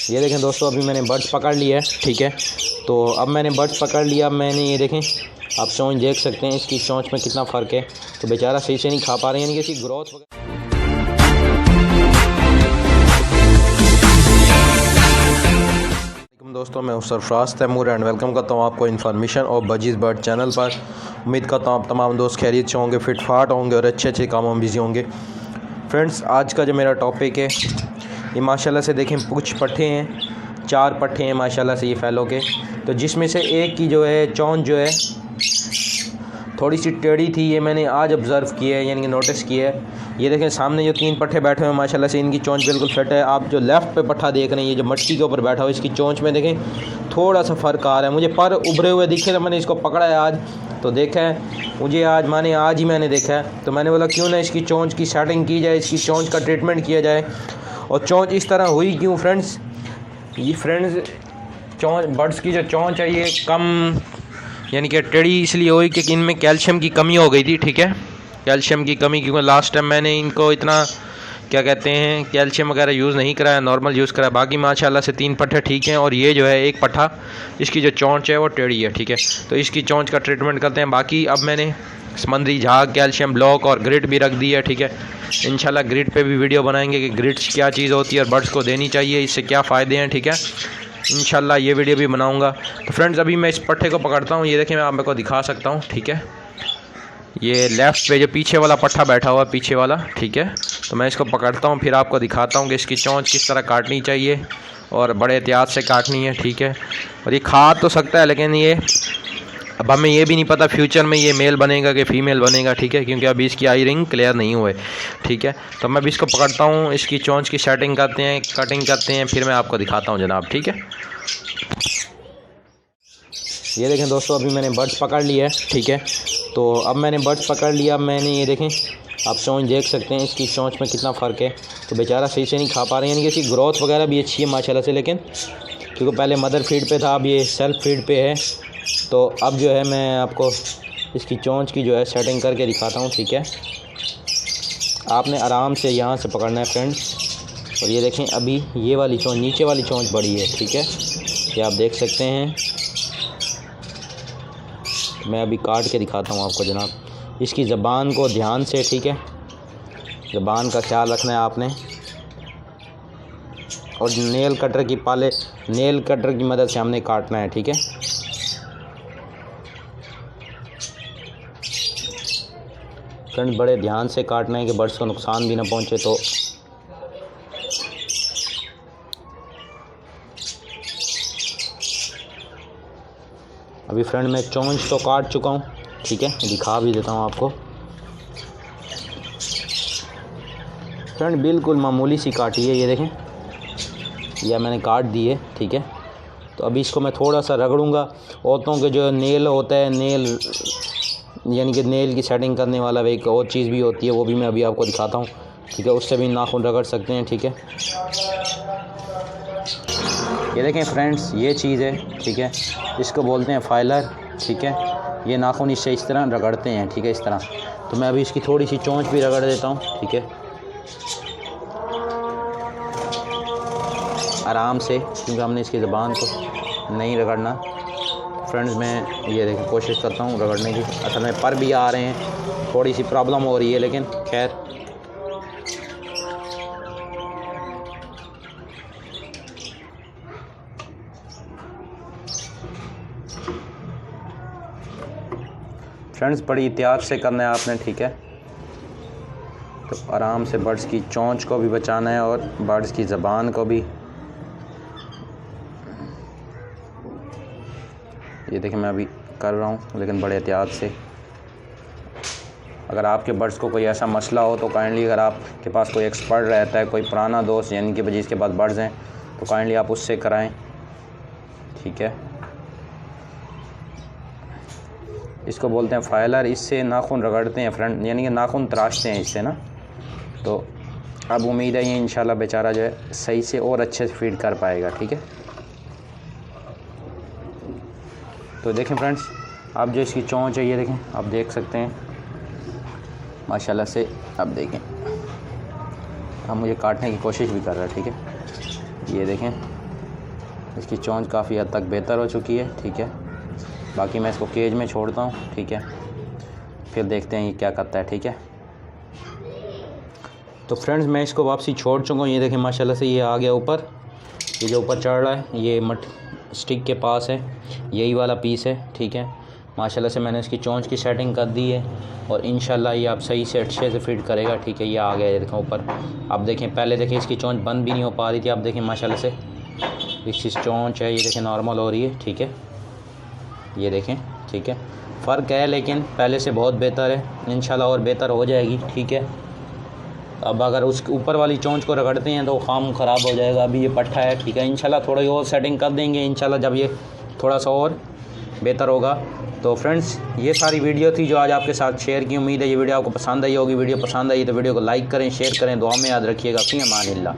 ये देखें दोस्तों, अभी मैंने बर्ड्स पकड़ लिया है, ठीक है। तो अब मैंने बर्ड्स पकड़ लिया, अब मैंने ये देखें, आप चोंच देख सकते हैं, इसकी चोंच में कितना फ़र्क है। तो बेचारा सही से नहीं खा पा रहे हैं, यानी कि इसकी ग्रोथ वगैरह। दोस्तों, मैं सरफराज तैमूर एंड वेलकम करता हूँ आपको इन्फॉर्मेशन और बजीज़ बर्ड चैनल पर। उम्मीद करता हूँ आप तमाम दोस्त खैरियत से होंगे, फिट फाट होंगे और अच्छे अच्छे कामों में बिज़ी होंगे। फ्रेंड्स, आज का जो मेरा टॉपिक है, ये माशाल्लाह से देखें कुछ पट्ठे हैं, 4 पट्ठे हैं माशाल्लाह से ये फैलो के। तो जिसमें से एक की जो है चोंच जो है थोड़ी सी टेढ़ी थी, ये मैंने आज ऑब्ज़र्व किया है, यानी कि नोटिस किया है। ये देखें सामने जो 3 पट्ठे बैठे हुए हैं माशाल्लाह से, इनकी चोंच बिल्कुल फिट है। आप जो लेफ़्ट पे पट्ठा देख रहे हैं, ये जो मटकी के ऊपर बैठा हुआ है, इसकी चोंच में देखें थोड़ा सा फ़र्क आ रहा है। मुझे पर उभरे हुए दिखे तो मैंने इसको पकड़ा है आज, तो देखा है मुझे आज ही मैंने देखा है। तो मैंने बोला क्यों ना इसकी चोंच की सेटिंग की जाए, इसकी चोंच का ट्रीटमेंट किया जाए। और चोंच इस तरह हुई क्यों फ्रेंड्स, ये चोंच बर्ड्स की जो चोंच है ये कम यानी कि टेढ़ी इसलिए हुई कि इनमें कैल्शियम की कमी हो गई थी, ठीक है। कैल्शियम की कमी, क्योंकि लास्ट टाइम मैंने इनको इतना क्या कहते हैं कैल्शियम वगैरह यूज़ नहीं कराया, नॉर्मल यूज़ कराया। बाकी माशाल्लाह से 3 पट्ठे ठीक हैं, और ये जो है एक पट्ठा इसकी जो चोंच है वो टेढ़ी है, ठीक है। तो इसकी चोंच का ट्रीटमेंट करते हैं। बाकी अब मैंने समंदरी झाग, कैल्शियम ब्लॉक और ग्रिट भी रख दी है, ठीक है। इंशाल्लाह ग्रिट पे भी वीडियो बनाएंगे कि ग्रिट्स क्या चीज़ होती है और बर्ड्स को देनी चाहिए, इससे क्या फ़ायदे हैं, ठीक है। इंशाल्लाह ये वीडियो भी बनाऊंगा। तो फ्रेंड्स, अभी मैं इस पट्ठे को पकड़ता हूँ, ये देखें मैं आपको दिखा सकता हूँ, ठीक है। ये लेफ़्ट पे जो पीछे वाला पट्ठा बैठा हुआ है, पीछे वाला, ठीक है। तो मैं इसको पकड़ता हूँ, फिर आपको दिखाता हूँ कि इसकी चोंच किस तरह काटनी चाहिए और बड़े एहतियात से काटनी है, ठीक है। और ये खा तो सकता है, लेकिन ये अब हमें ये भी नहीं पता फ्यूचर में ये मेल बनेगा कि फ़ीमेल बनेगा, ठीक है, क्योंकि अभी इसकी आई रिंग क्लियर नहीं हुए, ठीक है। तो मैं अभी इसको पकड़ता हूँ, इसकी चोंच की सेटिंग करते हैं, कटिंग करते हैं, फिर मैं आपको दिखाता हूँ जनाब, ठीक है। ये देखें दोस्तों, अभी मैंने बर्ड्स पकड़ लिया है, ठीक है। तो अब मैंने बर्ड्स पकड़ लिया, अब मैंने ये देखें, आप चोंच देख सकते हैं, इसकी चोंच में कितना फ़र्क है। तो बेचारा सही से नहीं खा पा रहे हैं, यानी कि इसकी ग्रोथ वगैरह भी अच्छी है माशाल्लाह से, लेकिन क्योंकि पहले मदर फीड पे था, अब ये सेल्फ फीड पे है। तो अब जो है मैं आपको इसकी चोंच की जो है सेटिंग करके दिखाता हूँ, ठीक है। आपने आराम से यहाँ से पकड़ना है फ्रेंड्स। और ये देखें अभी ये वाली चोंच, नीचे वाली चोंच बड़ी है, ठीक है, ये आप देख सकते हैं। मैं अभी काट के दिखाता हूँ आपको जनाब। इसकी ज़बान को ध्यान से, ठीक है, ज़बान का ख्याल रखना है आपने। और नेल कटर की मदद से हमने काटना है, ठीक है। फ्रेंड, बड़े ध्यान से काटना है कि बर्ड्स को नुकसान भी ना पहुंचे। तो अभी फ्रेंड मैं चोंच तो काट चुका हूं, ठीक है, दिखा भी देता हूं आपको। फ्रेंड बिल्कुल मामूली सी काटी है, ये देखें, यह मैंने काट दी है, ठीक है। तो अभी इसको मैं थोड़ा सा रगड़ूंगा। औरतों के जो नेल होता है, नेल यानी कि नेल की सेटिंग करने वाला एक और चीज़ भी होती है, वो भी मैं अभी आपको दिखाता हूँ, ठीक है। उससे भी नाखून रगड़ सकते हैं, ठीक है। ये देखें फ्रेंड्स, ये चीज़ है, ठीक है, इसको बोलते हैं फाइलर, ठीक है। ये नाखून इससे इस तरह रगड़ते हैं, ठीक है, इस तरह। तो मैं अभी इसकी थोड़ी सी चोंच भी रगड़ देता हूँ, ठीक है, आराम से, क्योंकि हमने इसकी ज़बान को नहीं रगड़ना। फ्रेंड्स, मैं ये देखिए कोशिश करता हूँ रगड़ने की। असल में पर भी आ रहे हैं, थोड़ी सी प्रॉब्लम हो रही है, लेकिन खैर। फ्रेंड्स, बड़ी एहतियात से करना है आपने, ठीक है। तो आराम से बर्ड्स की चोंच को भी बचाना है और बर्ड्स की ज़बान को भी। ये देखें मैं अभी कर रहा हूँ, लेकिन बड़े एहतियात से। अगर आपके बर्ड्स को कोई ऐसा मसला हो तो काइंडली, अगर आपके पास कोई एक्सपर्ट रहता है, कोई पुराना दोस्त यानी कि जिसके पास बर्ड्स हैं, तो काइंडली आप उससे कराएं, ठीक है। इसको बोलते हैं फाइलर। इससे नाखून रगड़ते हैं फ्रेंड, यानी कि नाखून तराशते हैं इससे ना। तो अब उम्मीद है ये इंशाल्लाह बेचारा जो है सही से और अच्छे से फीड कर पाएगा, ठीक है। तो देखें फ्रेंड्स, अब जो इसकी चोंच है, ये देखें, आप देख सकते हैं माशाल्लाह से। अब देखें, हम मुझे काटने की कोशिश भी कर रहा है, ठीक है। ये देखें, इसकी चोंच काफ़ी हद तक बेहतर हो चुकी है। ठीक है, बाकी मैं इसको केज में छोड़ता हूँ। ठीक है, फिर देखते हैं ये क्या करता है। ठीक है, तो फ्रेंड्स मैं इसको वापसी छोड़ चुका हूँ। ये देखें माशाल्लाह से ये आ गया ऊपर। ये जो ऊपर चढ़ रहा है ये मट स्टिक के पास है, यही वाला पीस है। ठीक है, माशाल्लाह से मैंने इसकी चोंच की सेटिंग कर दी है और इंशाल्लाह ये आप सही से अच्छे से फिट करेगा। ठीक है, ये आ गया, ये देखें ऊपर। आप देखें, पहले देखें इसकी चोंच बंद भी नहीं हो पा रही थी। आप देखें माशाल्लाह से इसकी चोंच है, ये देखें नॉर्मल हो रही है। ठीक है, ये देखें। ठीक है, फ़र्क है लेकिन पहले से बहुत बेहतर है, इंशाल्लाह और बेहतर हो जाएगी। ठीक है, अब अगर उस ऊपर वाली चोंच को रगड़ते हैं तो काम ख़राब हो जाएगा। अभी ये पट्टा है। ठीक है, इंशाल्लाह थोड़ी और सेटिंग कर देंगे इंशाल्लाह, जब ये थोड़ा सा और बेहतर होगा। तो फ्रेंड्स ये सारी वीडियो थी जो आज आपके साथ शेयर की। उम्मीद है ये वीडियो आपको पसंद आई होगी। वीडियो पसंद आई तो वीडियो को लाइक करें, शेयर करें, दुआ में याद रखिएगा। फ़ी अमानिल्लाह।